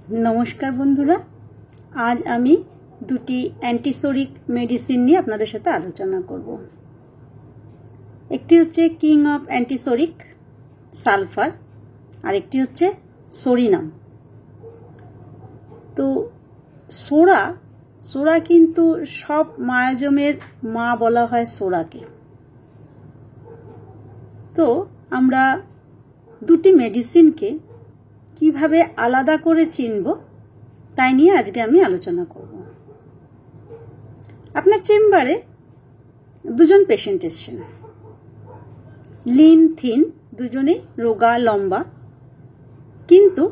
नमस्कार बंधुरा आज आमी दुटी অ্যান্টিসোরিক मेडिसिन निये आपनादेर साथे आलोचना करब। एकटी होच्छे किंग अफ অ্যান্টিসোরিক सालफार और एकटी होच्छे सोरिनाम। तो सोरा सोरा किन्तु सब मायाजमेर मा बला हय सोराके। तो आमरा दुटी मेडिसिन के কিভাবে আলাদা করে চিনব তাই নিয়ে আজকে আমি আলোচনা করব। আপনার চেম্বারে দুজন পেশেন্ট এসেছেন, লিন থিন, দুজনেই রোগা লম্বা, কিন্তু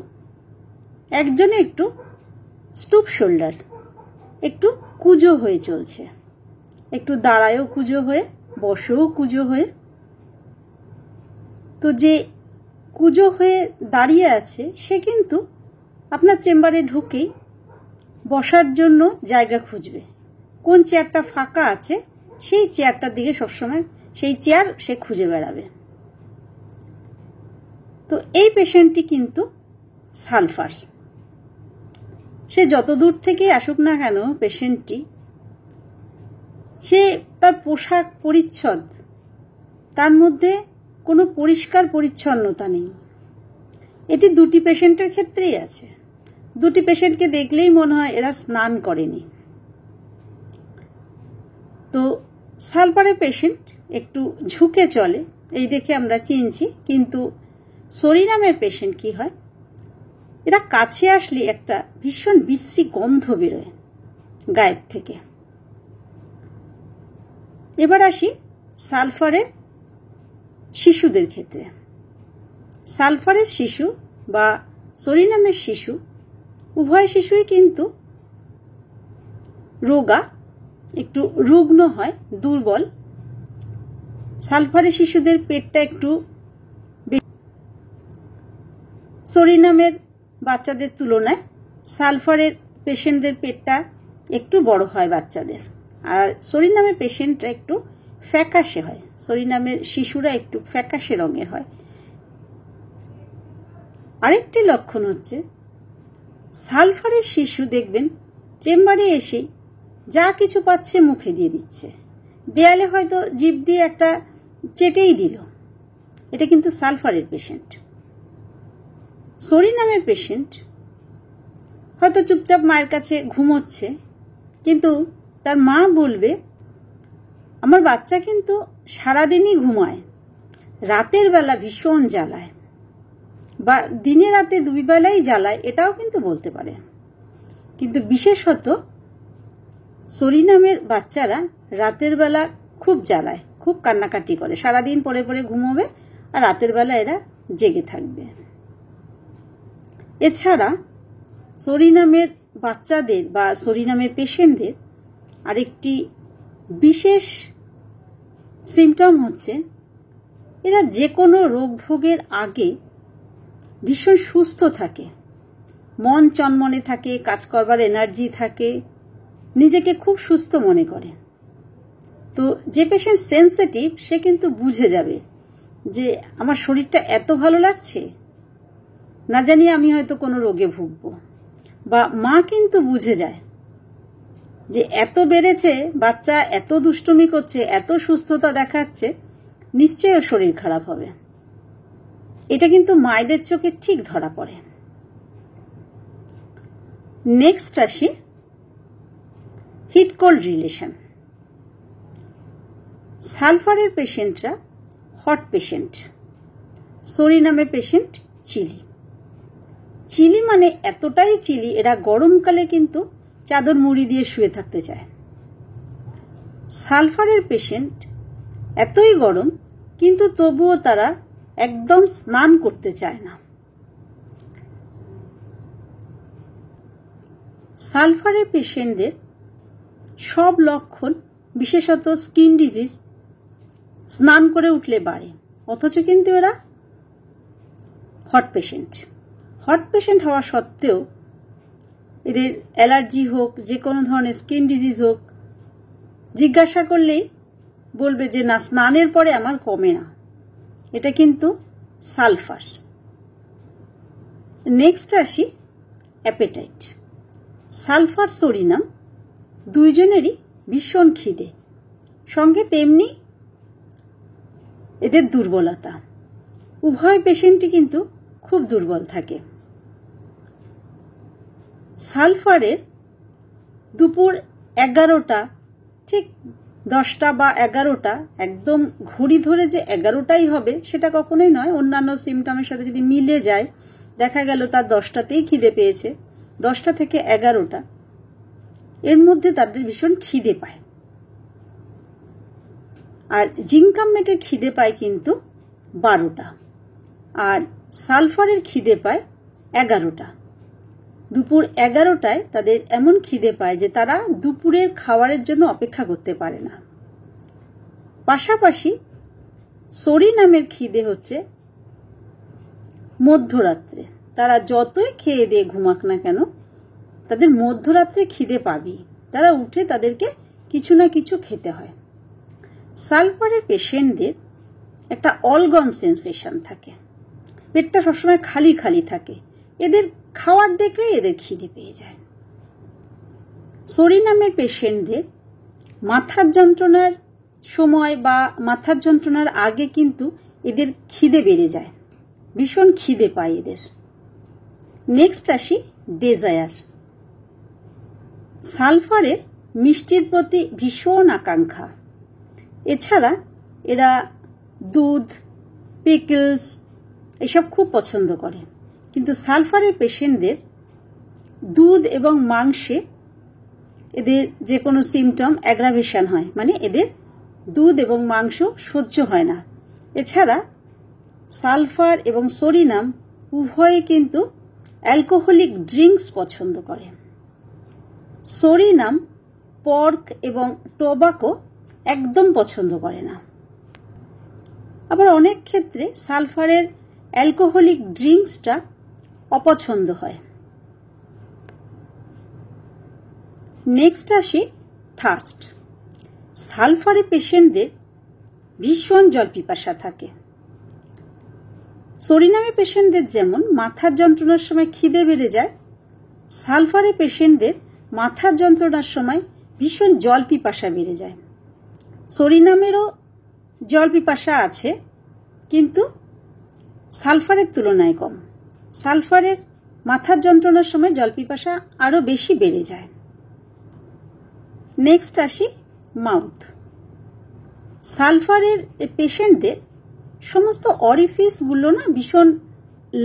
একজনে একটু স্টুপ শোল্ডার, একটু কুজো হয়ে চলছে, একটু দাঁড়ায়ও কুজো হয়ে, বসেও কুজো হয়ে। তো যে কুজো হয়ে দাঁড়িয়ে আছে সে কিন্তু আপনার চেম্বারে ঢুকেই বসার জন্য জায়গা খুঁজবে, কোন চেয়ারটা ফাঁকা আছে সেই চেয়ারটার দিকে সবসময় সেই চেয়ার সে খুঁজে বেড়াবে। তো এই পেশেন্টটি কিন্তু সালফার। সে যত দূর থেকে আসুক না কেন পেশেন্টটি, সে তার পোশাক পরিচ্ছদ তার মধ্যে কোনো পরিষ্কার পরিচ্ছন্নতা নেই। এটি দুটি পেশেন্টের ক্ষেত্রেই আছে। দুটি পেশেন্টকে দেখলেই মনে হয় এরা স্নান করেনি। তো সালফারের পেশেন্ট একটু ঝুঁকে চলে, এই দেখে আমরা চিনছি। কিন্তু সোরিনামের পেশেন্ট কি হয়, এরা কাছে আসলে একটা ভীষণ বিশ্রী গন্ধ বেরোয় গায়ের থেকে। এবার আসি সালফারের শিশুদের ক্ষেত্রে। সালফারের শিশু বা সোরিনামের শিশু উভয় শিশুই কিন্তু রোগা, একটু রুগ্ন হয়, দুর্বল। সালফারের শিশুদের পেটটা একটু সোরিনামের বাচ্চাদের তুলনায় সালফারের পেশেন্টদের পেটটা একটু বড় হয় বাচ্চাদের, আর সোরিনামের পেশেন্টরা একটু ফ্যাকাশে হয়। সোরিনামের শিশুরা একটু ফ্যাকাশে রঙের হয়। আরেকটি লক্ষণ হচ্ছে সালফারের শিশু দেখবেন চেম্বারে এসে যা কিছু পাচ্ছে মুখে দিয়ে দিচ্ছে, দেয়ালে হয়তো জিভ দিয়ে একটা চেটেই দিল, এটা কিন্তু সালফারের পেশেন্ট। সোরিনামের পেশেন্ট হয়তো চুপচাপ মায়ের কাছে ঘুমোচ্ছে, কিন্তু তার মা বলবে আমার বাচ্চা কিন্তু সারাদিনই ঘুমায়, রাতের বেলা ভীষণ জ্বালায়, বা দিনে রাতে দুই বেলাই জ্বালায়, এটাও কিন্তু বলতে পারে। কিন্তু বিশেষত সোরিনামের বাচ্চারা রাতের বেলা খুব জ্বালায়, খুব কান্নাকাটি করে, সারাদিন পরে পরে ঘুমোবে আর রাতের বেলা এরা জেগে থাকবে। এছাড়া সোরিনামের বাচ্চাদের বা সোরিনামের পেশেন্টদের আরেকটি বিশেষ সিমটম হচ্ছে এরা যে কোনো রোগ ভোগের আগে ভীষণ সুস্থ থাকে, মন চনমনে থাকে, কাজ করবার এনার্জি থাকে, নিজেকে খুব সুস্থ মনে করে। তো যে পেশেন্ট সেন্সিটিভ সে কিন্তু বুঝে যাবে যে আমার শরীরটা এত ভালো লাগছে, না জানি আমি হয়তো কোনো রোগে ভুগবো। বা মা কিন্তু বুঝে যায় যে এত বেড়েছে বাচ্চা, এত দুষ্টুমি করছে, এত সুস্থতা দেখাচ্ছে, নিশ্চয়ই ওর শরীর খারাপ হবে। এটা কিন্তু মায়েদের চোখে ঠিক ধরা পড়ে। নেক্সট আসি হিট কোল্ড রিলেশন। সালফারের পেশেন্টরা হট পেশেন্ট, সোরিনামের পেশেন্ট চিলি। চিলি মানে এতটাই চিলি এরা গরমকালে কিন্তু চাদর মুড়ি দিয়ে শুয়ে থাকতে চায়। সালফারের পেশেন্ট এতই গরম কিন্তু তবুও তারা একদম স্নান করতে চায় না। সালফারের পেশেন্টদের সব লক্ষণ, বিশেষত স্কিন ডিজিজ, স্নান করে উঠলে বাড়ে, অথচ কিন্তু এরা হট পেশেন্ট। হট পেশেন্ট হওয়া সত্ত্বেও এদের অ্যালার্জি হোক, যে কোনো ধরনের স্কিন ডিজিজ হোক, জিজ্ঞাসা করলেই বলবে যে না, স্নানের পরে আমার কমে না। এটা কিন্তু সালফার। নেক্সট আসি অ্যাপেটাইট। সালফার সোরিনাম দুইজনেরই ভীষণ খিদে, সঙ্গে তেমনি এদের দুর্বলতা। উভয় পেশেন্টই কিন্তু খুব দুর্বল থাকে। সালফারের দুপুর 11টা, ঠিক 10টা বা 11টা, একদম ঘড়ি ধরে যে 11টাই হবে সেটা কখনোই নয়। অন্যান্য সিমটমের সাথে যদি মিলে যায়, দেখা গেল তার 10টাতেই খিদে পেয়েছে, 10টা থেকে 11টা এর মধ্যে তাদের ভীষণ খিদে পায়। আর জিঙ্কামেটের খিদে পায় কিন্তু 12টা, আর সালফারের খিদে পায় 11টা। দুপুর 11টায় তাদের এমন খিদে পায় যে তারা দুপুরের খাবারের জন্য অপেক্ষা করতে পারে না। পাশাপাশি সোরিনামের খিদে হচ্ছে মধ্যরাত্রে। তারা যতই খেয়ে দিয়ে ঘুমাক না কেন, তাদের মধ্যরাত্রে খিদে পাবেই। তারা উঠে তাদেরকে কিছু না কিছু খেতে হয়। সালফারের পেশেন্টদের একটা অলগন সেন্সেশন থাকে, পেটটা সবসময় খালি খালি থাকে। এদের খাওয়ার দেখলেই এদের খিদে পেয়ে যায়। সোরিনামের পেশেন্টদের মাথার যন্ত্রণার সময় বা মাথার যন্ত্রণার আগে কিন্তু এদের খিদে বেড়ে যায়, ভীষণ খিদে পায় এদের। নেক্সট আসি ডেজায়ার। সালফারের মিষ্টির প্রতি ভীষণ আকাঙ্ক্ষা। এছাড়া এরা দুধ, পিকলস এসব খুব পছন্দ করে। কিন্তু সালফারের পেশেন্টদের দুধ এবং মাংসে এদের যে কোনো সিমটম অ্যাগ্রাভেশন হয়, মানে এদের দুধ এবং মাংস সহ্য হয় না। এছাড়া সালফার এবং সোরিনাম উভয়ে কিন্তু অ্যালকোহলিক ড্রিঙ্কস পছন্দ করে। সোরিনাম পর্ক এবং টোবাকো একদম পছন্দ করে না। আবার অনেক ক্ষেত্রে সালফারের অ্যালকোহলিক ড্রিঙ্কসটা অপছন্দ হয়। নেক্সট আসি থার্স্ট। সালফারের পেশেন্টদের ভীষণ জল পিপাসা থাকে। সোরিনামের পেশেন্টদের যেমন মাথার যন্ত্রণার সময় খিদে বেড়ে যায়, সালফারের পেশেন্টদের মাথার যন্ত্রণার সময় ভীষণ জল পিপাসা বেড়ে যায়। সোরিনামেরও জল পিপাসা আছে, কিন্তু সালফারের তুলনায় কম। সালফারের মাথার যন্ত্রণার সময় জল পিপাসা আরও বেশি বেড়ে যায়। নেক্সট আসি মাউথ। সালফারের পেশেন্টদের সমস্ত অরিফিসগুলো না ভীষণ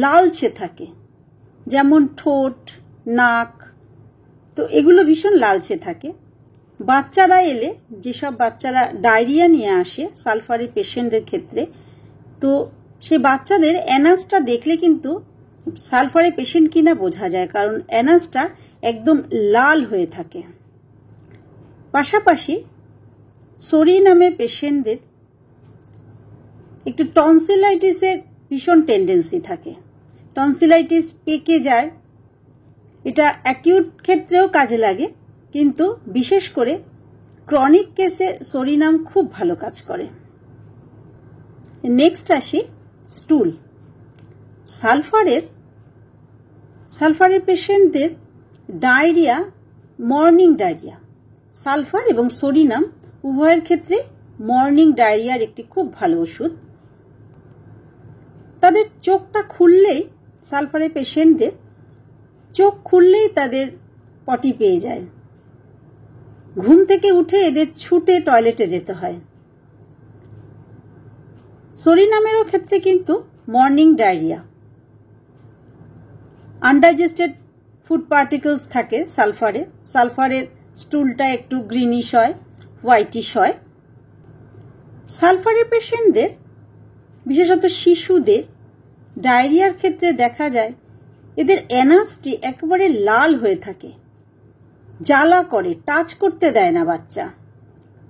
লালচে থাকে, যেমন ঠোঁট, নাক, তো এগুলো ভীষণ লালচে থাকে। বাচ্চারা এলে, যেসব বাচ্চারা ডায়রিয়া নিয়ে আসে সালফারের পেশেন্টদের ক্ষেত্রে, তো সেই বাচ্চাদের অ্যানাসটা দেখলে কিন্তু সালফারের পেশেন্ট কিনা বোঝা যায়, কারণ অ্যানাসটা একদম লাল হয়ে থাকে। পাশাপাশি সোরিনামের পেশেন্টদের একটু টনসিলাইটিসের ভীষণ টেন্ডেন্সি থাকে। টনসিলাইটিস পেকে যায়, এটা অ্যাকিউট ক্ষেত্রেও কাজে লাগে, কিন্তু বিশেষ করে ক্রনিক কেসে সোরিনাম খুব ভালো কাজ করে। নেক্সট আসি স্টুল। সালফারের পেশেন্টদের ডায়রিয়া, মর্নিং ডায়রিয়া, সালফার এবং সোরিনাম উভয়ের ক্ষেত্রে মর্নিং ডায়রিয়ার একটি খুব ভালো ওষুধ। তাদের চোখটা খুললেই, সালফারের পেশেন্টদের চোখ খুললেই তাদের পটি পেয়ে যায়। ঘুম থেকে উঠে এদের ছুটে টয়লেটে যেতে হয়। সোরিনামেরও ক্ষেত্রে কিন্তু morning diarrhoea. Undigested food particles থাকে সালফারে। সালফারের স্টুলটা একটু গ্রিনিশ হয়, হোয়াইটিশ হয়। সালফারের পেশেন্টদের, বিশেষত শিশুদের ডায়রিয়ার ক্ষেত্রে দেখা যায় এদের অ্যানাসটি একেবারে লাল হয়ে থাকে, জ্বালা করে, টাচ করতে দেয় না বাচ্চা।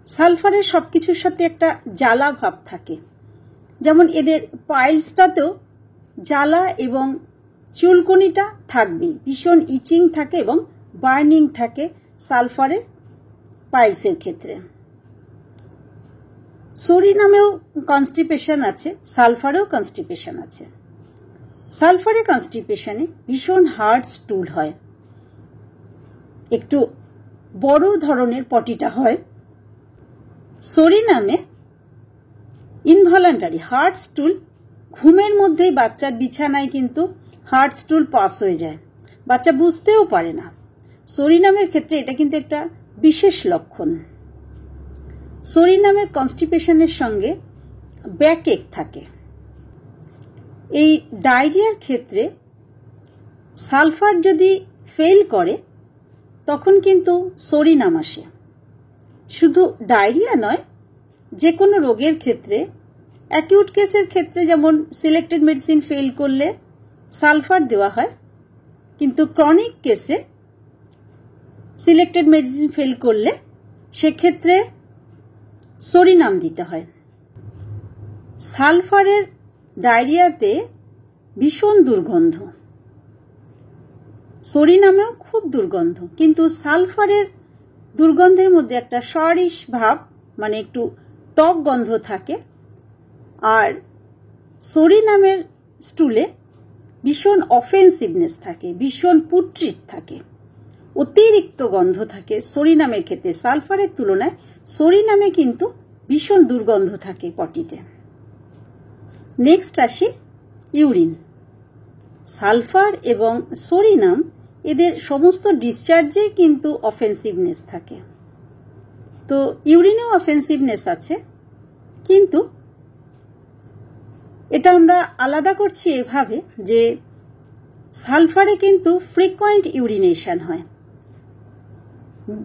সালফারের সবকিছুর সাথে একটা জ্বালা ভাব থাকে, যেমন এদের পাইলসটাতেও জ্বালা এবং চুলকুনিটা থাকবেই, ভীষণ ইচিং থাকে এবং বার্নিং থাকে সালফারের পাইলসের ক্ষেত্রে। সোরিনামেও কনস্টিপেশন আছে, সালফারেও কনস্টিপেশন আছে। সালফারে কনস্টিপেশনে ভীষণ হার্ড স্টুল হয়, একটু বড় ধরনের পটিটা হয়। সরিনামে ইনভলান্টারি হার্ড স্টুল, ঘুমের মধ্যেই বাচ্চার বিছানায় কিন্তু হার্ড স্টুল পাস হয়ে যায়, বাচ্চা বুঝতেও পারে না। সরিনামের ক্ষেত্রে এটা কিন্তু একটা বিশেষ লক্ষণ। সরিনামের কনস্টিপেশনের সঙ্গে ব্যাকএক থাকে। এই ডায়রিয়ার ক্ষেত্রে সালফার যদি ফেল করে তখন কিন্তু সরিনাম আসে। শুধু ডায়রিয়া নয়, যে কোনো রোগের ক্ষেত্রে, অ্যাকিউট কেসের ক্ষেত্রে যেমন সিলেক্টেড মেডিসিন ফেল করলে সালফার দেওয়া হয়, কিন্তু ক্রনিক কেসে সিলেক্টেড মেডিসিন ফেল করলে সেক্ষেত্রে সরিনাম দিতে হয়। সালফারের ডায়রিয়াতে ভীষণ দুর্গন্ধ, সরিনামেও খুব দুর্গন্ধ, কিন্তু সালফারের দুর্গন্ধের মধ্যে একটা সরিষ ভাব, মানে একটু টক গন্ধ থাকে। আর সরিনামের স্টুলে ভীষণ অফেন্সিভনেস থাকে, ভীষণ পুট্রিট থাকে, অতিরিক্ত গন্ধ থাকে সরিনামের ক্ষেত্রে। সালফারের তুলনায় সরিনামে কিন্তু ভীষণ দুর্গন্ধ থাকে পটিতে। নেক্সট আসি ইউরিন। সালফার এবং সরিনাম এদের সমস্ত ডিসচার্জেই কিন্তু অফেন্সিভনেস থাকে। তো ইউরিনেও অফেন্সিভনেস আছে, কিন্তু এটা আমরা আলাদা করছি এভাবে যে সালফারে কিন্তু ফ্রিকোয়েন্ট ইউরিনেশন হয়,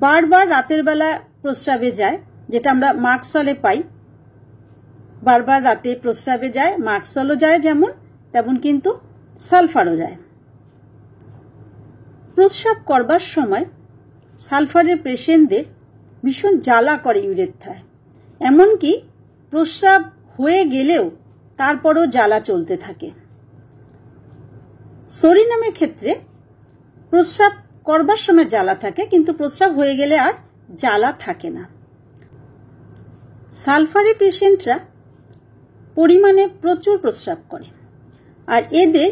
বারবার রাতের বেলা প্রস্রাবে যায়, যেটা আমরা মার্কসলে পাই। বারবার রাতে প্রস্রাবে যায়, মার্কসলও যায় যেমন, তেমন কিন্তু সালফারও যায়। প্রস্রাব করবার সময় সালফারের পেশেন্টদের ভীষণ জ্বালা করে ইউরেথ্রায়, এমনকি প্রস্রাব হয়ে গেলেও তারপরও জ্বালা চলতে থাকে। সরিনামের ক্ষেত্রে প্রস্রাব করবার সময় জ্বালা থাকে, কিন্তু প্রস্রাব হয়ে গেলে আর জ্বালা থাকে না। সালফারের পেশেন্টরা পরিমাণে প্রচুর প্রস্রাব করে, আর এদের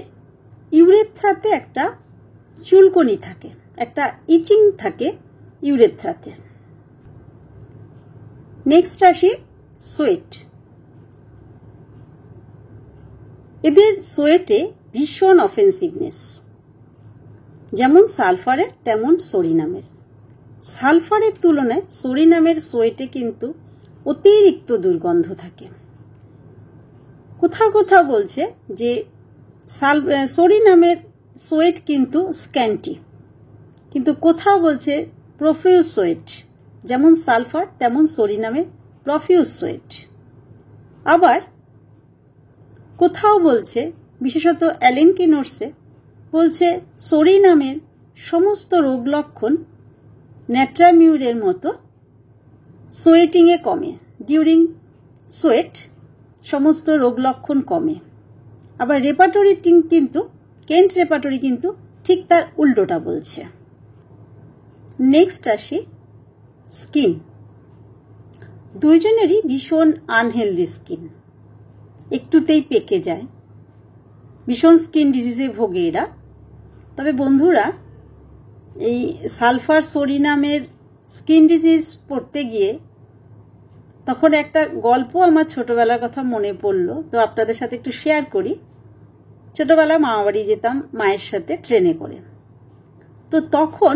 ইউরেথ্রাতে একটা চুলকনি থাকে, একটা ইচিং থাকে ইউরেথ্রাতে। নেক্সট আসি সোয়েট। এদের সোয়েটে ভীষণ অফেন্সিভনেস, যেমন সালফারের তেমন সরিনামের। সালফারের তুলনায় সরিনামের সোয়েটে কিন্তু অতিরিক্ত দুর্গন্ধ থাকে। কোথাও কোথাও বলছে যে সরিনামের সোয়েট কিন্তু স্ক্যান্টি, কিন্তু কোথাও বলছে প্রফিউজ সোয়েট, যেমন সালফার তেমন সরিনামের প্রফিউজ সোয়েট। আবার কোথাও বলছে, বিশেষত অ্যালেন নোটসে বলছে সরিনামের সমস্ত রোগ লক্ষণ ন্যাট্রামিউরের মতো সোয়েটিংয়ে কমে, ডিউরিং সোয়েট সমস্ত রোগ লক্ষণ কমে। আবার রেপার্টরি কিন্তু কেন্ট রেপার্টরি কিন্তু ঠিক তার উল্টোটা বলছে। নেক্সট আসি স্কিন। দুইজনেরই ভীষণ আনহেলদি স্কিন, একটুতেই পেকে যায়, ভীষণ স্কিন ডিজিজে ভোগে এরা। তবে বন্ধুরা, এই সালফার সরিনামের স্কিন ডিজিজ পড়তে গিয়ে তখন একটা গল্প আমার ছোটবেলার কথা মনে পড়লো, তো আপনাদের সাথে একটু শেয়ার করি। ছোটবেলায় মামাবাড়ি যেতাম মায়ের সাথে ট্রেনে করে, তো তখন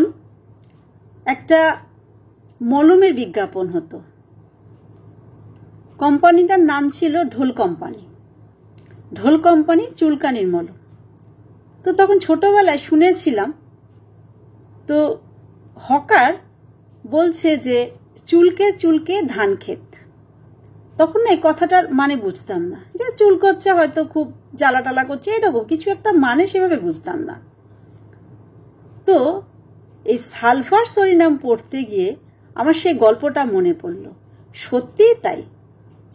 একটা মলমের বিজ্ঞাপন হতো। কোম্পানিটার নাম ছিল ঢোল কোম্পানি, ঢোল কোম্পানি চুলকানির মলম। তো তখন ছোটবেলায় শুনেছিলাম, তো হকার বলছে যে চুলকে চুলকে ধান ক্ষেত। তখন না এই কথাটার মানে বুঝতাম না, যে চুল করছে হয়তো খুব জ্বালা টালা করছে, এরকম কিছু একটা মানে সেভাবে বুঝতাম না। তো এই সালফার সরিনাম পড়তে গিয়ে আমার সেই গল্পটা মনে পড়ল। সত্যিই তাই,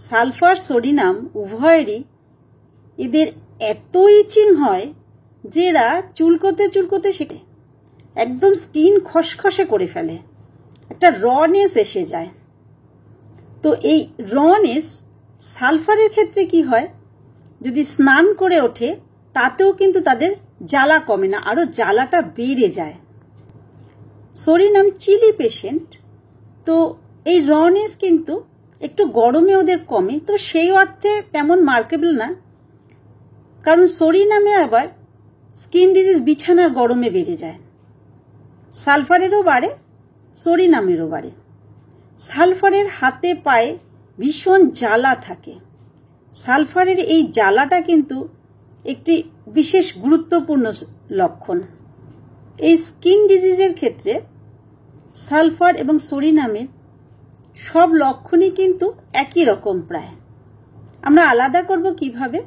সালফার সরিনাম উভয়েরই এদের এত ইচিং হয় যে এরা চুলকোতে চুলকোতে শেখে, একদম স্কিন খসখসে করে ফেলে, একটা রনেস এসে যায়। তো এই রনেস সালফারের ক্ষেত্রে কি হয়, যদি স্নান করে ওঠে তাতেও কিন্তু তাদের জ্বালা কমে না, আরো জ্বালাটা বেড়ে যায়। সরিনাম চিলি পেশেন্ট, তো এই রনেস কিন্তু একটু গরমে ওদের কমে, তো সেই অর্থে তেমন মার্কেবল না, কারণ সরিনামে আবার স্কিন ডিজিজ বিছানার গরমে বেড়ে যায়। সালফারেরও বাড়ে, সরিনামেরও বাড়ে। সালফারের হাতে পায়ে ভীষণ জ্বালা থাকে। সালফারের এই জ্বালাটা কিন্তু একটি বিশেষ গুরুত্বপূর্ণ লক্ষণ। এই স্কিন ডিজিজের ক্ষেত্রে সালফার এবং সরিনামের সব লক্ষণই কিন্তু একই রকম প্রায়। আমরা আলাদা করব কিভাবে?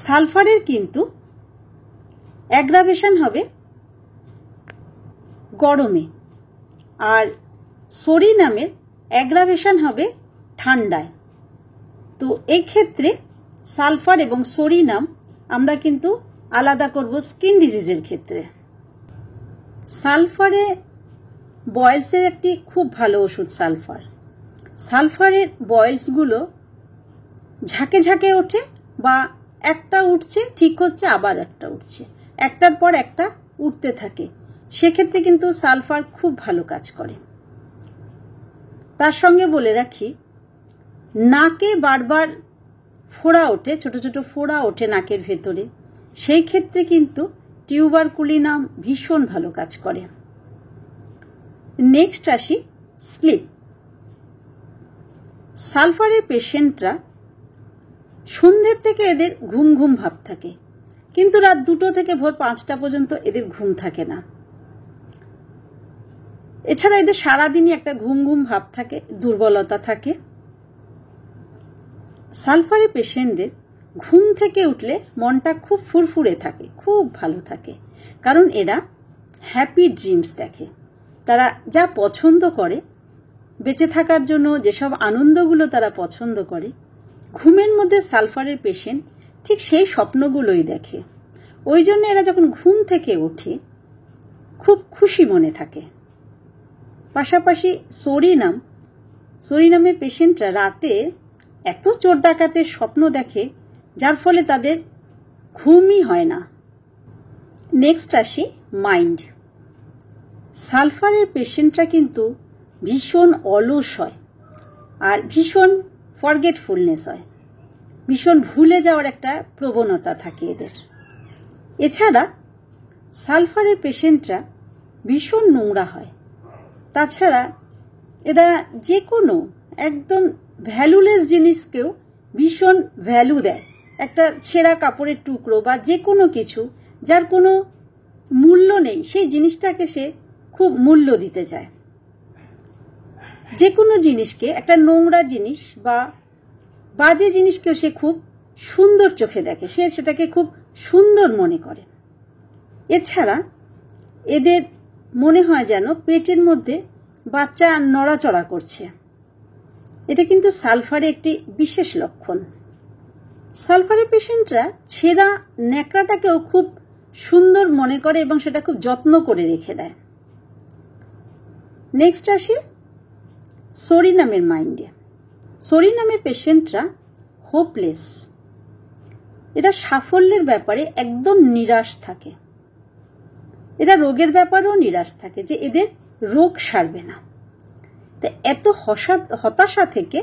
সালফারের কিন্তু অ্যাগ্রাভেশন হবে গরমে, আর সরিনামের অ্যাগ্রাভেশন হবে ঠান্ডায়। তো এই ক্ষেত্রে সালফার এবং সরিনাম আমরা কিন্তু আলাদা করব স্কিন ডিজিজের ক্ষেত্রে। সালফারে বয়েলসের একটি খুব ভালো ওষুধ সালফার। সালফারের বয়েলসগুলো ঝাঁকে ঝাঁকে ওঠে, বা একটা উঠছে ঠিক হচ্ছে আবার একটা উঠছে, একটার পর একটা উঠতে থাকে, সেক্ষেত্রে কিন্তু সালফার খুব ভালো কাজ করে। তার সঙ্গে বলে রাখি, নাকে বারবার ফোড়া ওঠে, ছোট ছোট ফোড়া ওঠে নাকের ভেতরে, সেই ক্ষেত্রে কিন্তু টিউবারকুলিনাম ভীষণ ভালো কাজ করে। নেক্সট আসি স্লিপ। সালফারের পেশেন্টরা সন্ধ্যের থেকে এদের ঘুম ঘুম ভাব থাকে, কিন্তু রাত 2টো থেকে ভোর 5টা পর্যন্ত এদের ঘুম থাকে না। এছাড়া এদের সারাদিনই একটা ঘুম ঘুম ভাব থাকে, দুর্বলতা থাকে। সালফারের পেশেন্টদের ঘুম থেকে উঠলে মনটা খুব ফুরফুরে থাকে, খুব ভালো থাকে, কারণ এরা হ্যাপি ড্রিমস দেখে। তারা যা পছন্দ করে, বেঁচে থাকার জন্য যেসব আনন্দগুলো তারা পছন্দ করে, ঘুমের মধ্যে সালফারের পেশেন্ট ঠিক সেই স্বপ্নগুলোই দেখে। ওই জন্য এরা যখন ঘুম থেকে ওঠে খুব খুশি মনে থাকে। পাশাপাশি সরিনামের পেশেন্টরা রাতে এত চোর ডাকাতের স্বপ্ন দেখে, যার ফলে তাদের ঘুমই হয় না। নেক্সট আসি মাইন্ড। সালফারের পেশেন্টরা কিন্তু ভীষণ অলস হয়, আর ভীষণ ফরগেটফুলনেস হয়, ভীষণ ভুলে যাওয়ার একটা প্রবণতা থাকে এদের। এছাড়া সালফারের পেশেন্টরা ভীষণ নোংরা হয়। তাছাড়া এরা যে কোনো একদম ভ্যালুলেস জিনিসকেও ভীষণ ভ্যালু দেয়। একটা ছেঁড়া কাপড়ের টুকরো বা যে কোনো কিছু যার কোনো মূল্য নেই, সেই জিনিসটাকে সে খুব মূল্য দিতে চায়। যে কোনো জিনিসকে, একটা নোংরা জিনিস বা বাজে জিনিসকেও সে খুব সুন্দর চোখে দেখে, সে সেটাকে খুব সুন্দর মনে করে। এছাড়া এদের মনে হয় যেন পেটের মধ্যে বাচ্চা নড়াচড়া করছে। এটা কিন্তু সালফারে একটি বিশেষ লক্ষণ। সালফারের পেশেন্টরা ছেঁড়া ন্যাকড়াটাকেও খুব সুন্দর মনে করে এবং সেটা খুব যত্ন করে রেখে দেয়। নেক্সট আসি সরিনামের মাইন্ডে। সরিনামের পেশেন্টরা হোপলেস। এরা সাফল্যের ব্যাপারে একদম নিরাশ থাকে। এরা রোগের ব্যাপারেও নিরাশ থাকে, যে এদের রোগ সারবে না। তা এত হতাশা থেকে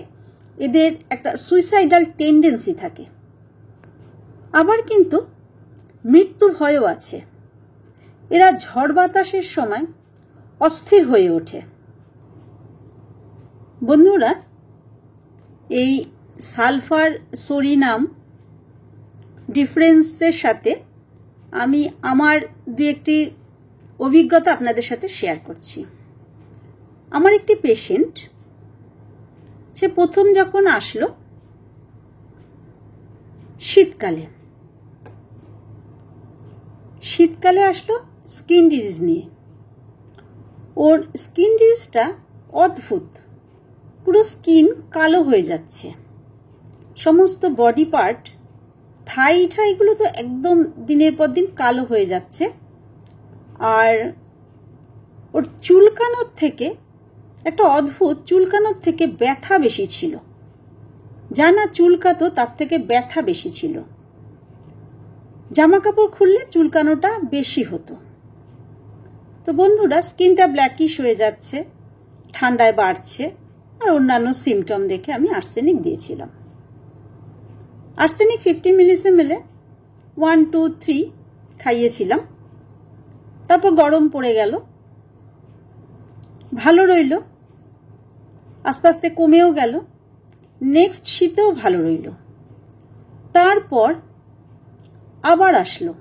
এদের একটা সুইসাইডাল টেন্ডেন্সি থাকে। আবার কিন্তু মৃত্যু ভয়ও আছে। এরা ঝড় বাতাসের সময় অস্থির হয়ে ওঠে। বন্ধুরা, এই সালফার সরিনাম ডিফারেন্সের সাথে আমি আমার দু একটি অভিজ্ঞতা আপনাদের সাথে শেয়ার করছি। আমার একটি পেশেন্ট, সে প্রথম যখন আসলো শীতকালে আসলো স্কিন ডিজিজ নিয়ে। ওর স্কিন ডিজিজটা অদ্ভুত, পুরো স্কিন কালো হয়ে যাচ্ছে, সমস্ত বডি পার্ট, থাইগুলো তো একদম দিনের পর দিন কালো হয়ে যাচ্ছে। আর ওর চুলকানোর থেকে, একটা অদ্ভুত, চুলকানোর থেকে ব্যথা বেশি ছিল, যা না চুলকাতো তার থেকে ব্যথা বেশি ছিল। জামা কাপড় খুললে চুলকানোটা বেশি হতো। তো বন্ধুরা, স্কিনটা ব্ল্যাকিশ হয়ে যাচ্ছে, ঠান্ডায় বাড়ছে, আর অন্যান্য সিমটম দেখে আমি আর্সেনিক দিয়েছিলাম। Arsenic 50 ml 1 2 3 খাইয়েছিলাম। তারপর গরম পড়ে গেল, ভালো রইল, আস্তে আস্তে কমেও গেল। নেক্সট শীতেও ভালো রইল। তারপর আবার আসলো,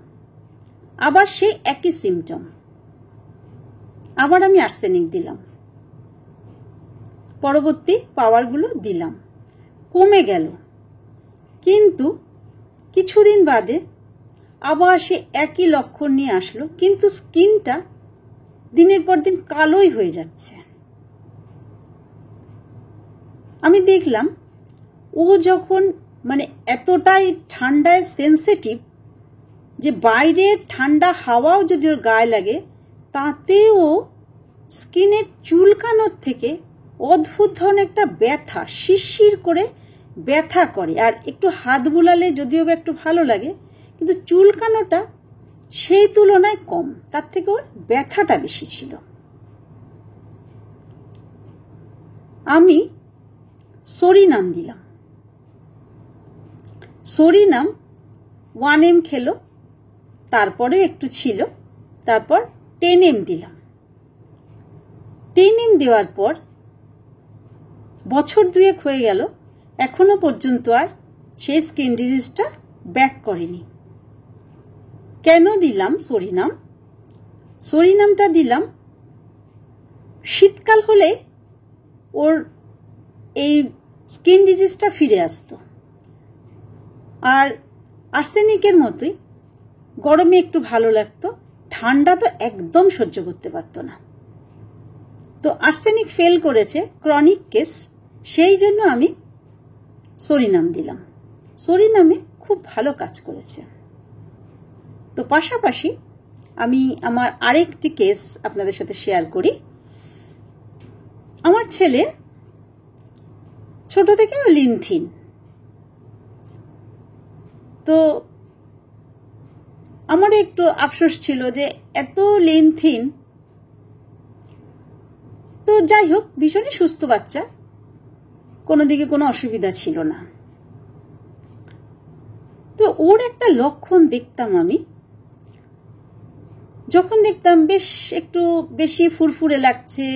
আবার সেই একই সিমটম, আবার আমি আর্সেনিক দিলাম, পরবর্তী পাওয়ারগুলো দিলাম, কমে গেল। কিন্তু কিছুদিন বাদে আবার সে একই লক্ষণ নিয়ে আসলো, কিন্তু স্কিনটা দিনের পর দিন কালোই হয়ে যাচ্ছে। আমি দেখলাম ও যখন এতটাই ঠান্ডায় সেন্সিটিভ যে বাইরে ঠান্ডা হাওয়াও যদি ওর গায়ে লাগে তাতেও স্কিনের চুলকানোর থেকে অদ্ভুত ধরনের একটা ব্যথা, শিরশির করে ব্যথা করে। আর একটু হাত বুলালে যদিও একটু ভালো লাগে, কিন্তু চুলকানোটা সেই তুলনায় কম, তার থেকে ওর ব্যথাটা বেশি ছিল। আমি সরিনাম দিলাম। সরিনাম 1M খেলো, তারপরেও একটু ছিল, তারপর 10M দিলাম। 10M দেওয়ার পর বছর 2 হয়ে গেল, এখনো পর্যন্ত আর সেই স্কিন ডিজিজটা ব্যাক করেনি। কেন দিলাম সরিনাম? সরিনামটা দিলাম শীতকাল হলে ওর এই স্কিন ডিজিজটা ফিরে আসতো, আর আর্সেনিকের মতোই গরমে একটু ভালো লাগতো, ঠান্ডা তো একদম সহ্য করতে পারতো না। তো আর্সেনিক ফেল করেছে, ক্রনিক কেস, সেই জন্য আমি সরিনাম দিলাম। সরিনামে খুব ভালো কাজ করেছে। তো পাশাপাশি আমি আমার আরেকটি কেস আপনাদের সাথে শেয়ার করি। আমার ছেলে ছোট থেকে লিনথিন, তো আমারও একটু আফসোস ছিল যে এত লিনথিন। তো যাই হোক, ভীষণই সুস্থ বাচ্চা, কোনো দিকে কোনো অসুবিধা ছিল না। তো ওর একটা লক্ষণ দেখতাম আমি, যখন দেখতাম বেশ একটু বেশি ফুরফুরে লাগছে,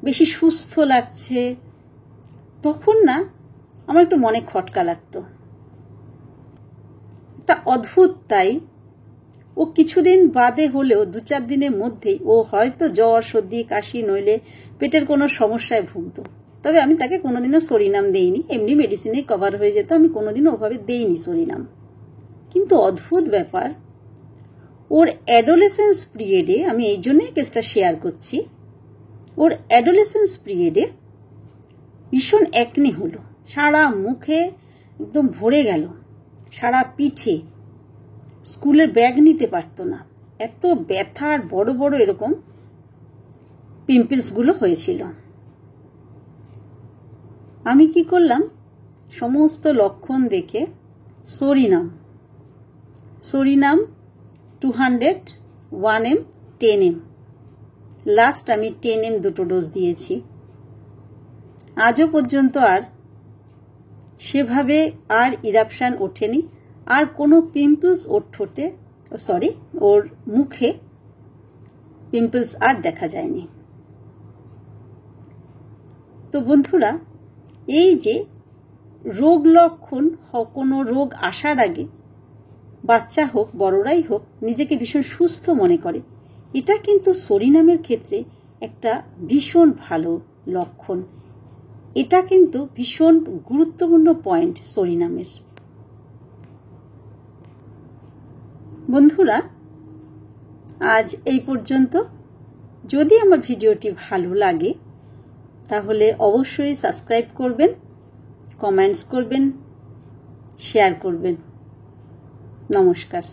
বেশি সুস্থ লাগছে, তখন না আমার একটু মনে খটকা লাগতো। একটা অদ্ভুত, তাই ও কিছুদিন বাদে হলেও 2-4 দিনের মধ্যেই ও হয়তো জ্বর, সর্দি, কাশি নইলে পেটের কোনো সমস্যায় ভুগতো। তবে আমি তাকে কোনোদিনও সরিনাম দেইনি, এমনি মেডিসিনেই কভার হয়ে যেত, আমি কোনোদিনও ওভাবে দেইনি সরিনাম। কিন্তু অদ্ভুত ব্যাপার, ওর অ্যাডোলেসেন্স পিরিয়ডে, আমি এই জন্যই কেসটা শেয়ার করছি, ওর অ্যাডোলেসেন্স পিরিয়ডে ভীষণ একনি হলো, সারা মুখে একদম ভরে গেল, সারা পিঠে, স্কুলের ব্যাগ নিতে পারতো না, এত ব্যথা, আর বড় বড় এরকম পিম্পলসগুলো হয়েছিল। আমি কি করলাম, সমস্ত লক্ষণ দেখে সরিনাম 200, 1M, 10M, লাস্ট আমি 10M 2 ডোজ দিয়েছি। আজও পর্যন্ত আর সেভাবে আর ইরাপশন ওঠেনি, আর কোনো পিম্পলস ওর ঠোঁটে, ওর মুখে পিম্পলস আর দেখা যায়নি। তো বন্ধুরা, এই যে রোগ লক্ষণ, কোনো রোগ আসার আগে বাচ্চা হোক বড়রাই হোক নিজেকে ভীষণ সুস্থ মনে করে, এটা কিন্তু সরিনামের ক্ষেত্রে একটা ভীষণ ভালো লক্ষণ। এটা কিন্তু ভীষণ গুরুত্বপূর্ণ পয়েন্ট সরিনামের। বন্ধুরা, আজ এই পর্যন্ত। যদি আমার ভিডিওটি ভালো লাগে তাহলে অবশ্যই সাবস্ক্রাইব করবেন, কমেন্টস করবেন, শেয়ার করবেন। নমস্কার।